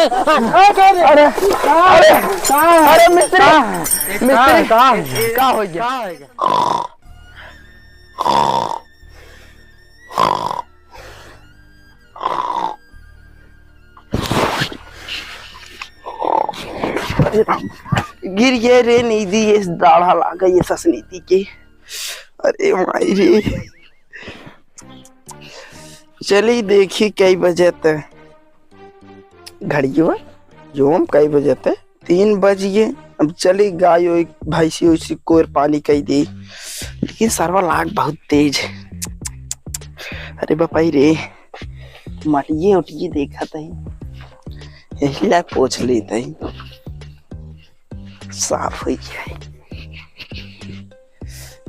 अरे अरे मिस्त्री का हो गया? गिर गए रे नीदी, ये दाढ़ा लागा ये सस नीति के। अरे माई रे, चली देखी कई बजे तक घड़ियों जो हम कई बजे तक 3 बज गए। अब चली गाय भैंसी उसी कोर पानी कई दी, लेकिन सरवा लाग बहुत तेज है। अरे बापाई रे, मटिए उठिए देखा था, यही ला पोछ लेता ही साफ हो गया।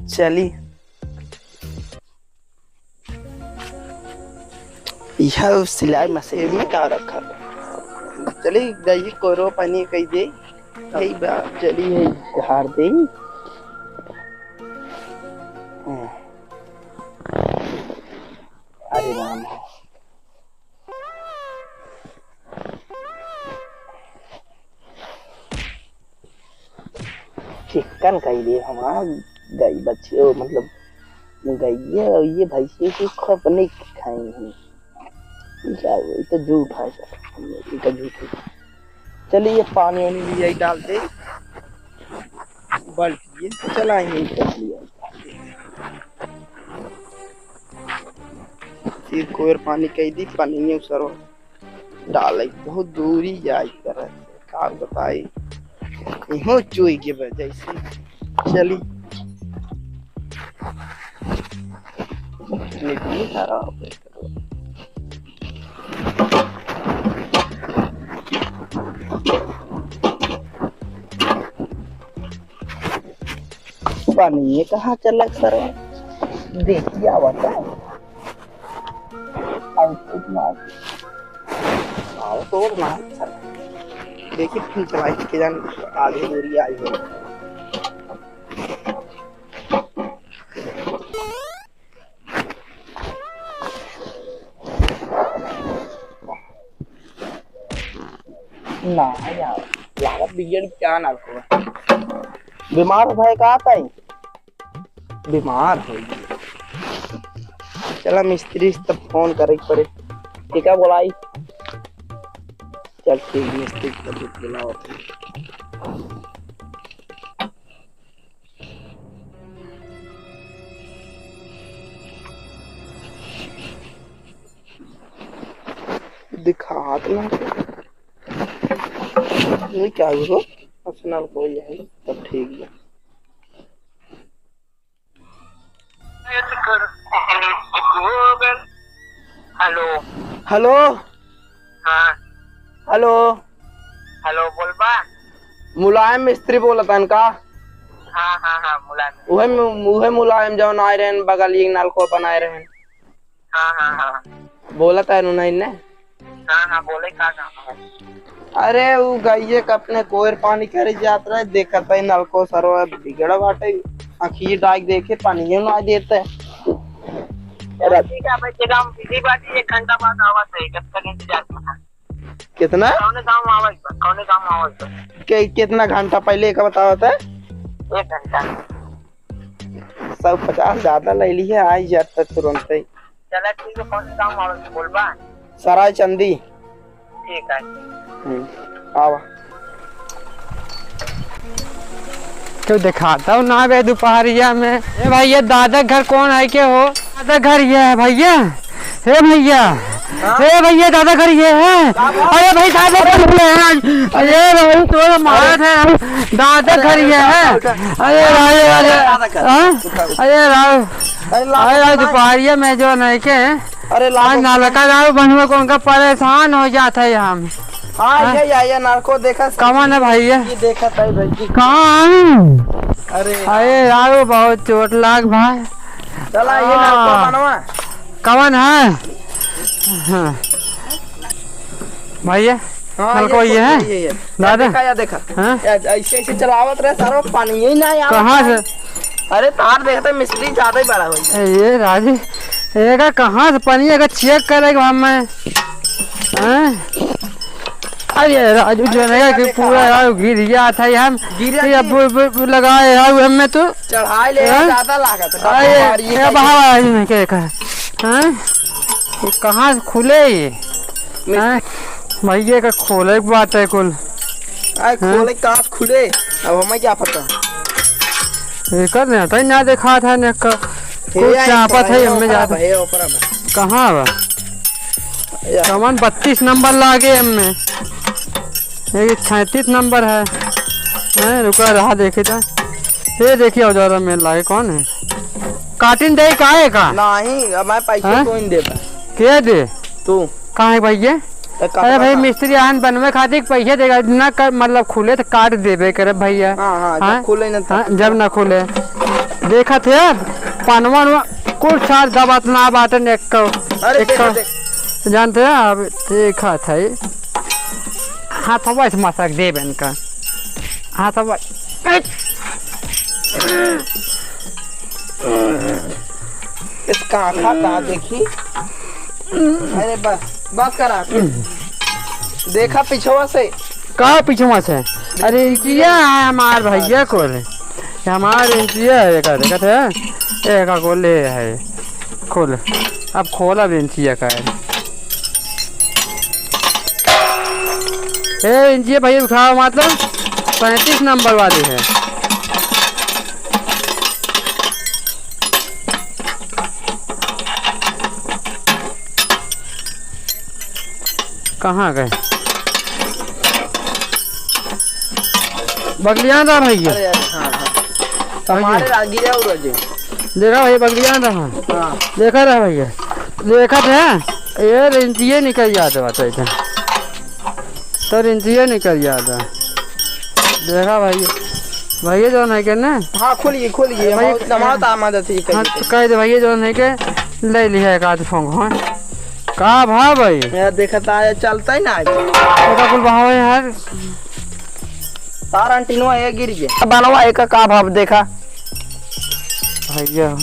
चली यह सिलाई मशीन में क्या रखा था। चली गई कोरो पानी कही दे, यही बात चली है हार दे। अरे राम, चिकन कही दे हमारा गई बच्चे, मतलब गई है ये भैंसी की खप नहीं खाएंगे, तो झूठ है सर, झूठ है। चलिए ये पानी वानी भी डाल दे, बाल्टी चलाएंगे फिर कोर पानी कही दी, पानी सर डाल बहुत दूरी जाए तरह का बताई हो चुई के वजह से। चली सारा पानी कहाँ चलक सर, देखिए आवता तोड़ ना देखिए फिर चलाई के जान आगे दूरी आई है। ना यार लागत बिगड़ क्या ना को बीमार भाई का आता है, बीमार हो चला मिस्त्री से तब फोन करे पड़े, ठीक है बोलाई। चल ठीक मिस्त्री तब बुलाओ। दिखा ना ये क्या हो पर्सनल को यही तब ठीक है। हेलो हेलो हाँ हेलो हेलो बोलबा, मुलायम मिस्त्री बोलता का? हाँ हाँ हाँ मुलायम, उहे मुलायम जौन आए रहे बगल ये नलको बनाए रहे। हाँ हाँ हाँ बोलता है नहीं ने? हाँ हाँ बोले का काम है? अरे वो गइये के अपने कोयर पानी करे जात रहे, देखत है नलको सरो बिगड़ बाटे, आखिर डाक देखे पानी ना देते। ठीक है भाई, जगह हम बिजी बाटी 1 घंटा बाद आवाज है, कब तक इंतजार करना? कितना कौन काम आवाज कितना घंटा पहले का बतावत है? 1 घंटा 150 ज्यादा ले ली है, आई जाता तुरंत ही। चला ठीक है, कौन सा काम आवाज बोलबा? सराय चंदी। ठीक है आवा क्यों दिखाता हूँ ना बे दोपहरिया में। ए भैया दादा घर कौन है के हो? दादा घर ये है भैया। हे भैया, हे भैया दादा घर ये है। अरे भाई साहब अरे भाई तो मारा था, दादा घर ये है। अरे अरे दोपहरिया में जो नहीं के, अरे नालका दारू बनवा कौन का परेशान हो जाता है यहाँ में। हाँ ये नारको देखा कौन है भैया? ये देखा था भाई कौन? अरे यार बहुत चोट लाग भाई। चला ये नारको बनवा कौन है? हाँ भैया नारको ये है दादा देखा ऐसे ऐसे चलावत रहे सारा पानी ही ना यार। कहाँ से? अरे तार देखते मिस्त्री ज्यादा ही बड़ा हो ये राजी कहाँ से पानी अगर चेक करेगा हमें अरे राजू जो है कि पूरा यार गिर गया था हम ये लगाए यार हमें तो चढ़ाई ले ज्यादा लागत अरे बाहर में क्या कहा हां ये कहां खुले ये हां भैया का खोले की बात है कुल अरे खोले कहां खुले अब हमें क्या पता ये कर ना तो ना देखा था ने का कुछ चापा था हमें ज्यादा कहां बा सामान 32 नंबर लागे हमें ये 36 नंबर है रुका रहा देखे था ये देखिए औजार में लाए कौन है काटिन दे का है का नहीं अब मैं पैसे तो नहीं देता के दे तू कहां है भैया अरे भाई मिस्त्री आन बनवे खातिर पैसे देगा ना कर मतलब खुले तो काट देबे करे भैया हां खुले ना जब ना खुले देखा थे पनवा कुल सार दबात ना बाटन एक जानते हैं अब देखा था हाथ हवा से मसक देबे इनका हाथ हवा इसका आँखा कहाँ देखी अरे बस करा देखा पिछवा से कहाँ पीछे से अरे इंचिया है हमार भैया को हमार इंचिया है देखा थे एक को ले है खोल अब खोला भी इंचिया का है इंचिया भैया उठाओ मतलब 35 नंबर वाली है कहाँ गए बगलियान रहा भैया हमारे रागी है देखा भैया बगलियान रहा देखा रहा भैया देखा था ये रिंचिए निकल जाते बात है तो रिंचिए निकल जाता देखा भैया भैया जो है के ना हाँ खोलिए कह दे भैया जो है के ले लिया एक आध फोंग हाँ का भाव भाई यार देखा था चलता ही ना कुल भाव है यार तार अंटीनो है गिर गया बनवा एक का भाव देखा भैया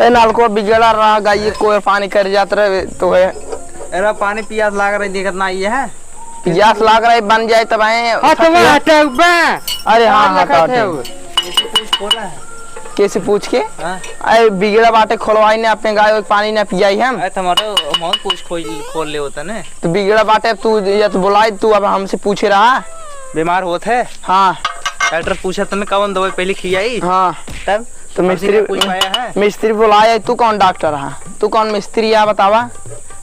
नालको बिगड़ा रहा गाय कोई पानी कर जाता रहे तो है अरे पानी पियास लाग रही देखत ना ये है पियास लाग रहा है बन जाए तब आए अरे हाँ कैसे पूछ के अरे बिगड़ा बाटे खोलवाई ने अपने गाय पानी ना पियाई हम टमाटो बहुत पूछ खोल ले होता ना तो बिगड़ा बाटे तू या तो बुलाई तू अब हमसे पूछे रहा बीमार होते है हाँ डॉक्टर पूछा तने कौन दवाई पहले खिलाई हाँ तब तो मिस्त्री बुलाया तू कौन डॉक्टर रहा तू कौन मिस्त्री है बतावा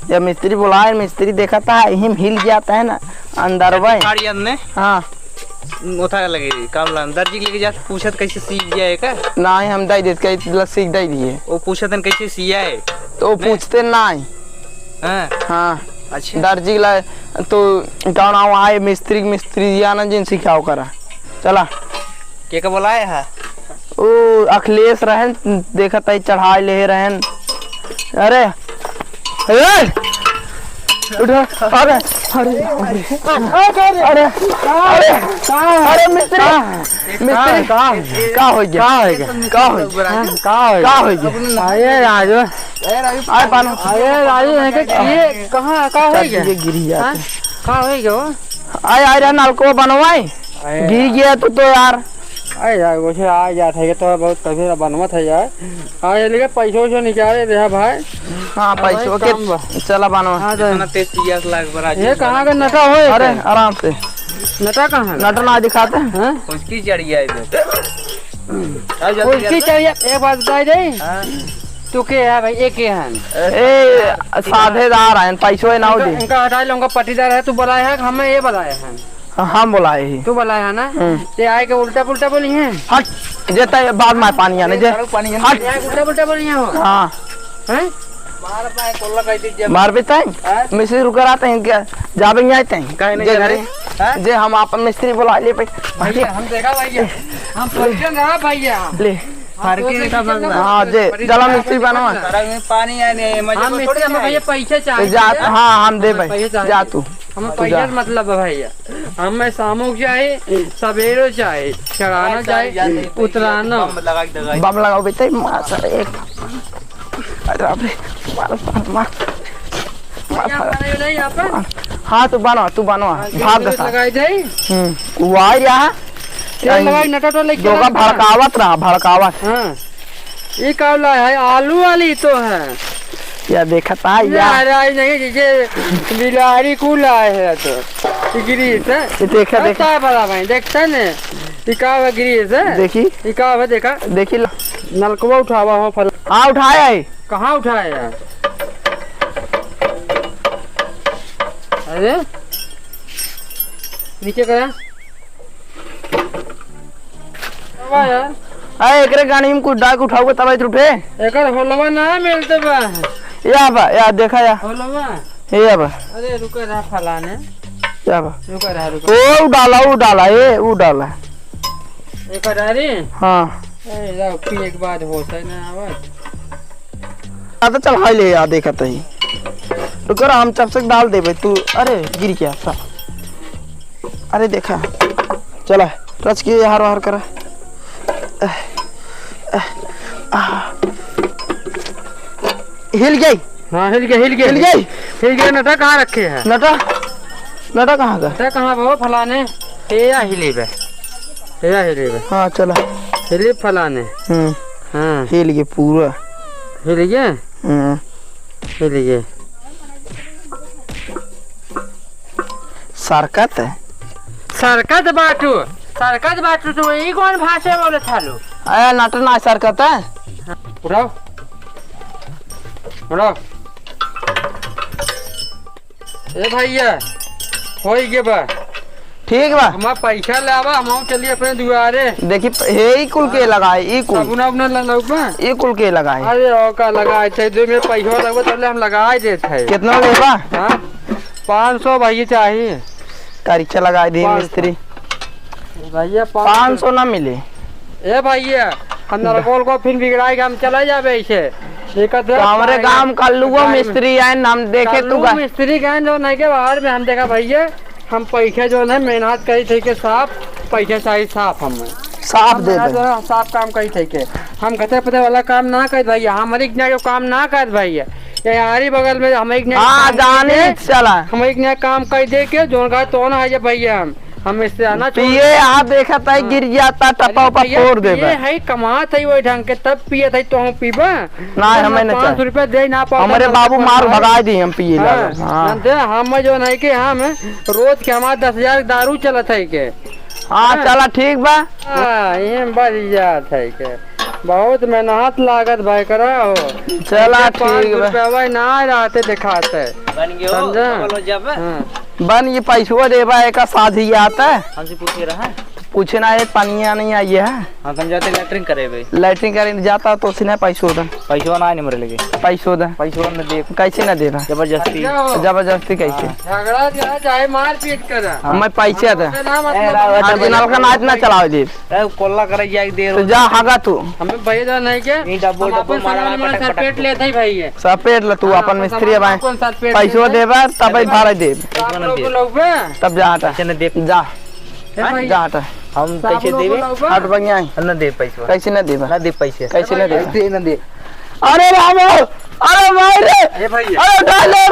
जब मिस्त्री बुलाए मिस्त्री देखा था हिम हिल जाता है ना अंदर ने हाँ उठा लगे काम दर्जी लेके जा पूछत कैसे सीख गया है का नहीं हम दे देते लस्सी दे दिए वो पूछत कैसे सिया है तो वो पूछते नहीं हाँ अच्छा दर्जी ला तो गाँव आए मिस्त्री आना जिन सिखाओ करा चला के का बुलाया है ओ अखिलेश रहन देखा था चढ़ाई ले रहन अरे उठो अरे अरे अरे अरे मिस्त्री का हो गया अरे राजू आए पानो अरे राजू ये कहाँ हो गया गिरी जाते कहाँ हो गया आए रहा नलको बनवाए गिर गया तो यार अरे यार कुछ आ जाता है तो बहुत कभी बनवत है यार हाँ ये लेके पैसों से निकाले रहा भाई हाँ पैसों के चला बनवा हाँ तो ये कहाँ का नटा हो अरे आराम से नटा कहाँ नटा ना दिखाते हैं उसकी चढ़िया उसकी चाहिए एक बात बता दे तू के है भाई एक है ए साधेदार है पैसों ना दे इनका हटा लूंगा पट्टीदार है तू बुलाया है हमें ये बुलाया है हम बुलाए ही तू बुलाया है ना ते आए के उल्टा पुल्टा बोली है हट जेता बाद में पानी आने जे हट उल्टा पुल्टा बोली है हां हैं मार पाए कोल्ला कह दीजिए मार बेटा मिस्त्री रुक आते हैं क्या जाबे नहीं आते हैं कहीं नहीं घरे जे हम अपन मिस्त्री बुला ले भैया हम देखा भैया हम परिचय रहा भैया ले फारकी का बंदा हां जे चला मिस्त्री बनवा में पानी आने मजे थोड़ी हमें भैया पैसे चाहिए जा हां हम दे भाई जा तू हमें पैसा मतलब है भैया हमें शामों चाहे सवेरे चाहे चढ़ाना चाहे उतराना बम लगाओ बेटा एक अरे बाप रे मार नहीं यहाँ पर हाँ तू बनो भाग दसा लगाई जाई वो आ रहा तेल लगाई नटा तो लेके दोगा भड़कावत हाँ ये कावला है आलू वाली तो है या देखा था यार यार नहीं जैसे बिलारी कूला है तो ग्रीस है ये देखा अच्छा बड़ा भाई देखता ने इकावा ग्रीस है देखी इकावा देखा देखी नलकवा उठावा हो फल हाँ उठाया है कहाँ उठाया यार अरे नीचे करा यार अरे एकरे गाड़ी में कुछ डाक उठाओगे तब उठे एकर होलवा ना मिलते बा या देखा या होलवा ये बा अरे रुक रहा फलाने या बा रुक रहा ओ डाला वो डाला एकर अरे हाँ ए जाओ पी एक बार होता है ना आवाज तो चल हाई ले यार देखा तो ही रुको हम चपसक डाल दे भाई तू अरे गिर गया सब अरे देखा चला रच के हार हार करा हिल गई हाँ हिल गया नटा कहाँ रखे हैं नटा कहाँ का नटा कहाँ वो फलाने या हिले बे हाँ चला हिले फलाने हाँ हिल गए पूरा हिल गए सरकत बाटू तो यही कौन भाषा बोले थालू आया नाटक ना सरकत है उठाओ ए भैया हो गए बा ठीक बा हम पैसा लावा हम चलिए अपने दुआरे देखी हे ही कुल के लगाए ई कुल अपना लगवा ई कुल के लगाए अरे ओ का लगाए थे दो में पैसा लगवा तब हम लगाए देते हैं कितना लेबा हाँ 500 भैया चाहिए तारीख लगा दी मिस्त्री भैया 500 ना मिले ए भैया हम नरकोल को फिर बिगड़ाएगा हम चला जाबे ऐसे हमारे गांव का लुआ मिस्त्री आए हम देखे तू मिस्त्री गए जो नहीं के बाहर में हम देखा भैया हम पैसा जो है मेहनत करी थे के साफ पैसा चाहिए साफ हम साफ दे साफ काम करी थे के हम खतरे पते वाला काम ना कर भैया हमारे जो काम ना कर भैया यारी बगल में हम एक चला हम एक नया काम कर दे के जो तो ना है भैया हम इससे आना पिए आप देखा था गिर जाता टपा उपा फोड़ दे है कमात है वही ढंग के तब पिए थे तो हम पीबा ना हमें 500 रुपया दे ना पा हमारे बाबू मार भगा दी हम पिए हम जो नहीं के हम रोज के हमारे 10,000 दारू चलत है के हाँ चला ठीक बा ये बढ़िया है के बहुत मेहनत लागत भाई करा हो चला ठीक बा ना रहते दिखाते बन ये पैसा देवा एक साधी आता है हमसे पूछे रहा पूछे ना ये पानी नहीं आई है हाँ तुम जाते लैट्रिन करे भाई लैट्रिन करे जाता तो सीने पैसों दे पैसा ना नहीं मरे लगे पैसों दे न दे कैसे ना दे रहा जबरदस्ती कैसे झगड़ा चाहे मार पीट कर मैं पैसे दे का नाच ना चलाओ दे कोल्ला करे जाए दे तो जा हागा तू हमें भैया नहीं के डब्बो मारा पेट लेते ही भैया सपेट ल तू अपन मिस्त्री है पैसों देबा तब भाड़ा दे तब जा जा हम कैसे देवे हट बनिया न दे पैसा कैसे न देबा ना दे पैसे कैसे न दे न दे अरे रामो अरे भाई रे भैया अरे उठा ले